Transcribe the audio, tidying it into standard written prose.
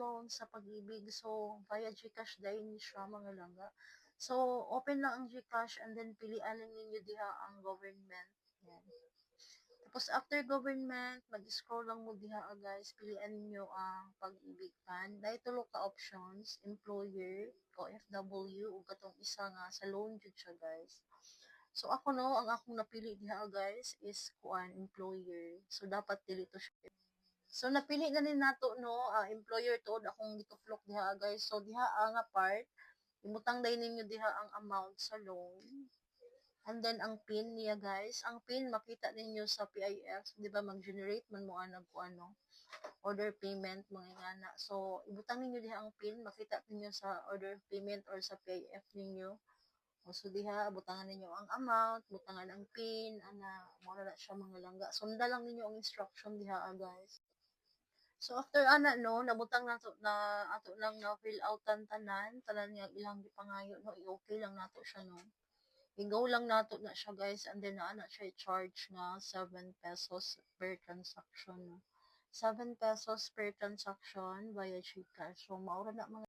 loan sa Pag-ibig. So, via GCash dahil ni siya mga langga. So, open lang ang GCash and then pilian lang ninyo diha ang government. Yan. Tapos, after government, mag-scroll lang mo diha guys. Pilian ninyo ang Pag-ibig Fund. Dahil tulo ka options, employer, OFW, o katong isa nga sa loan jud siya guys. So, ako no, ang akong napili diha guys is employer. So, dapat dili to siya. So napili na ni nato no, employer to akong gituplok diha guys. So diha nga part, imutang day ninyo diha ang amount sa loan. And then ang PIN niya guys, ang PIN makita ninyo sa PIF, di ba mag-generate man mo anag ko ano, order payment mga ingana. So ibutang ninyo diha ang PIN, makita ninyo sa order payment or sa PIF ninyo. O so diha butangan ninyo ang amount, butangan ang PIN, ana mo na siya mga langga. Sundan lang ninyo ang instruction diha guys. So after ana no, nabutang nato na ato lang na fill out tanan nga ilang gipangayo no, i-okay lang nato siya no. I-go lang nato na siya guys and then ana siya i-charge nga 7 pesos per transaction no. 7 pesos per transaction via GCash. So maura na mga